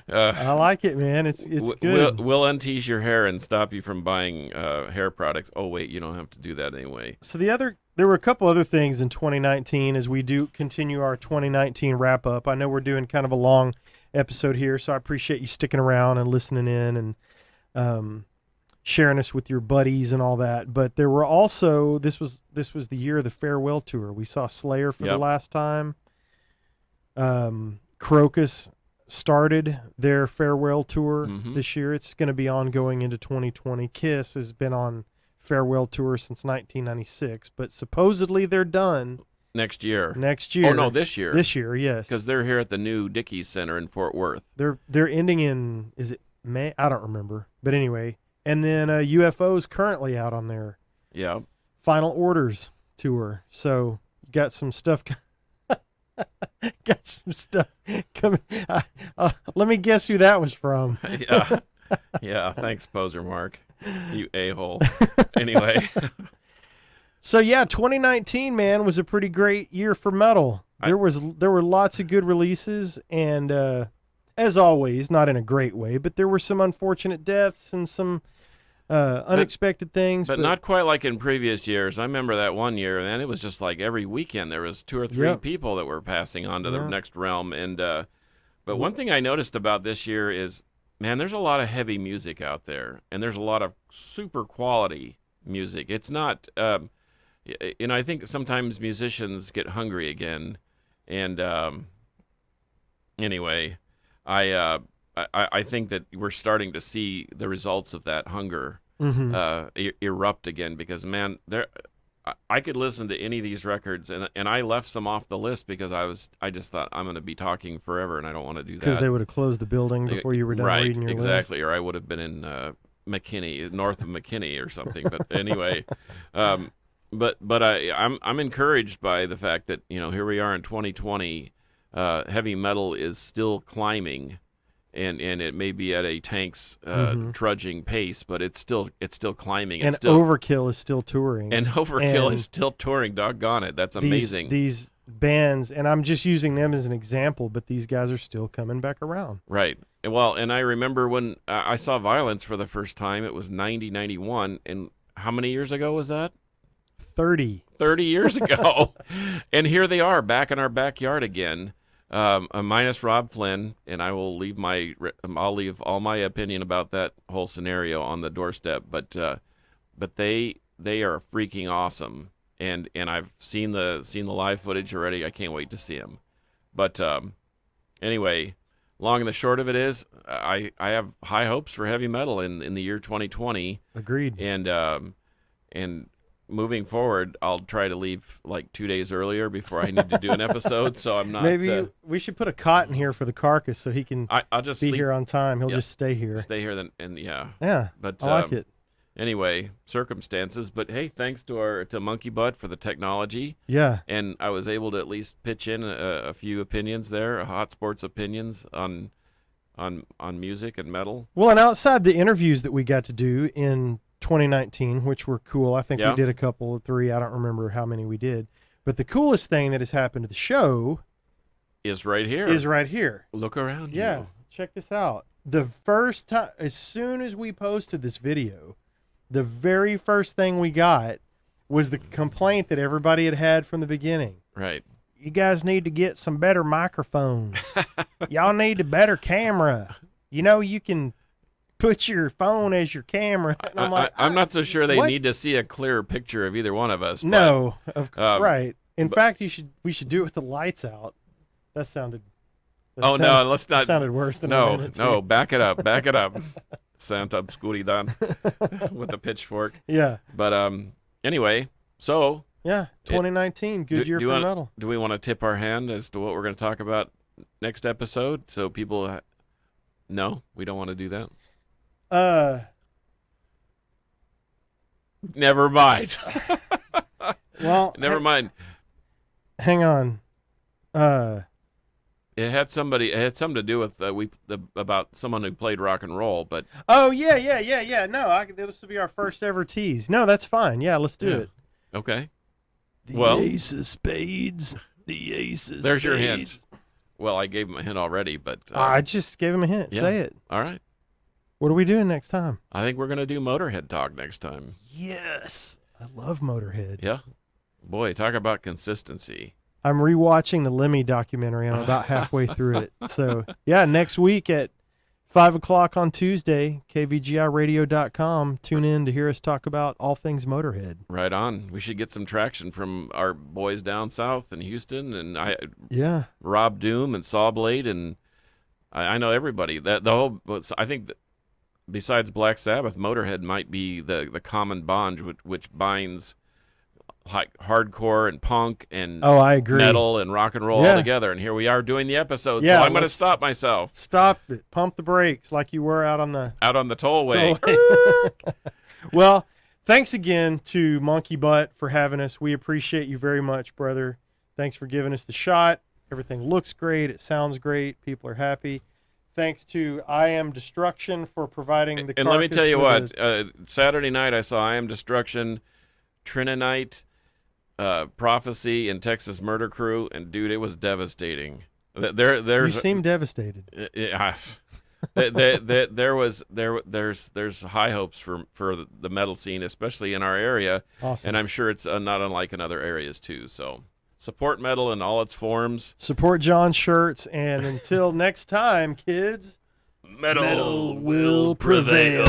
I like it, man. It's good. We'll untease your hair and stop you from buying hair products. Oh wait, you don't have to do that anyway. So there were a couple other things in 2019 as we do continue our 2019 wrap up. I know we're doing kind of a long episode here, so I appreciate you sticking around and listening in and sharing us with your buddies and all that. But there were also this was the year of the farewell tour. We saw Slayer for the last time. Crocus started their farewell tour Mhm. this year. It's going to be ongoing into 2020. Kiss has been on farewell tour since 1996, but supposedly they're done Next year. next year. Oh no, this year. This year, yes. Because they're here at the new Dickies Center in Fort Worth. They're ending in, is it May? I don't remember. But anyway, and then UFO's currently out on their Yeah. Final Orders tour. So got some stuff. Got some stuff coming. Let me guess who that was from. Yeah. Yeah. Thanks, poser Mark. You a-hole. Anyway. So yeah, 2019, man, was a pretty great year for metal. There were lots of good releases, and as always, not in a great way, but there were some unfortunate deaths and some unexpected things. But not quite like in previous years. I remember that one year, and it was just like every weekend there was 2 or 3 Yep. people that were passing on to the Yeah. next realm. And but one thing I noticed about this year is, man, there's a lot of heavy music out there, and there's a lot of super quality music. It's not, I think sometimes musicians get hungry again, and anyway, I think that we're starting to see the results of that hunger erupt again, because man, I could listen to any of these records, and I left some off the list because I just thought I'm going to be talking forever, and I don't want to do that. Because they would have closed the building before you were done Right, reading your exactly, list. or I would have been in McKinney, north of McKinney or something. But anyway, but I'm encouraged by the fact that here we are in 2020. Heavy metal is still climbing, and it may be at a tank's trudging pace, but it's still climbing. And It's still, Overkill is still touring. and Overkill and is still touring. Doggone it, that's amazing. These bands, and I'm just using them as an example, but these guys are still coming back around. Right. Well, and I remember when I saw Violence for the first time. It was 91, and how many years ago was that? 30 years ago. And here they are back in our backyard again. Minus Rob Flynn, and I'll leave all my opinion about that whole scenario on the doorstep. But they are freaking awesome, and I've seen the live footage already. I can't wait to see them. But anyway, long and the short of it is, I have high hopes for heavy metal in the year 2020. Agreed. And moving forward, I'll try to leave like 2 days earlier before I need to do an episode, so I'm not. Maybe we should put a cot in here for the Carcass so he can I'll just be sleep, here on time. He'll Yeah. just stay here. stay here then, and yeah. Yeah, But I like it. Anyway, circumstances. But hey, thanks to Monkey Butt for the technology, Yeah, and I was able to at least pitch in a few opinions there, hot sports opinions on music and metal. well, and outside the interviews that we got to do in 2019, which were cool. I think Yeah. we did a couple, 3. I don't remember how many we did. But the coolest thing that has happened to the show Is right here. is right here. Look around Yeah, you. check this out. The first time, as soon as we posted this video, the very first thing we got was the complaint that everybody had from the beginning. Right. You guys need to get some better microphones. Y'all need a better camera. You can put your phone as your camera. And I'm like, I'm not so sure they what? need to see a clear picture of either one of us. but- No, right. In but- fact, we should do it with the lights out. That sounded. Oh no, let's not. Sounded worse than No, a minute, no, too. back it up, Santa Obscuridad with a pitchfork. Yeah, But anyway, so yeah. 2019, good year for metal. do we want to tip our hand as to what we're going to talk about next episode? So people, no, we don't want to do that. Never mind. Well, Never mind. hang on. It had something to do with about someone who played rock and roll, but Oh yeah. No, this will be our first ever tease. No, that's fine. Yeah, let's do Yeah. it. okay. The Well- ace of spades. The ace of There's your spades. hint. Well, I gave him a hint already, but I just gave him a hint. yeah. Say it. all right. What are we doing next time? I think we're going to do Motorhead talk next time. Yes. I love Motorhead. Yeah. Boy, talk about consistency. I'm rewatching the Lemmy documentary. I'm about halfway through it. So, yeah, next week at 5 o'clock on Tuesday, kvgiradio.com. Tune in to hear us talk about all things Motorhead. Right on. We should get some traction from our boys down south in Houston, and Yeah. Rob Doom and Sawblade, and I know everybody. That the whole. I think that besides Black Sabbath, Motorhead might be the common bond which binds like hardcore and punk and Oh, I agree. metal and rock and roll Yeah. all together. And here we are doing the episode. Yeah, so I'm going to let's- stop myself Stop it. Pump the brakes like you were out on the out on the tollway. Well, thanks again to Monkey Butt for having us. We appreciate you very much, brother. Thanks for giving us the shot. Everything looks great. It sounds great. People are happy. Thanks to I Am Destruction for providing the And let me Carcass tell you with what. Saturday night I saw I Am Destruction, Trinonite, Prophecy, and Texas Murder Crew, and dude, it was devastating. you There's seem devastated. there's high hopes for the metal scene, especially in our area, Awesome. and I'm sure it's not unlike in other areas too. So support metal in all its forms. Support John's shirts, and until next time, kids, Metal will prevail.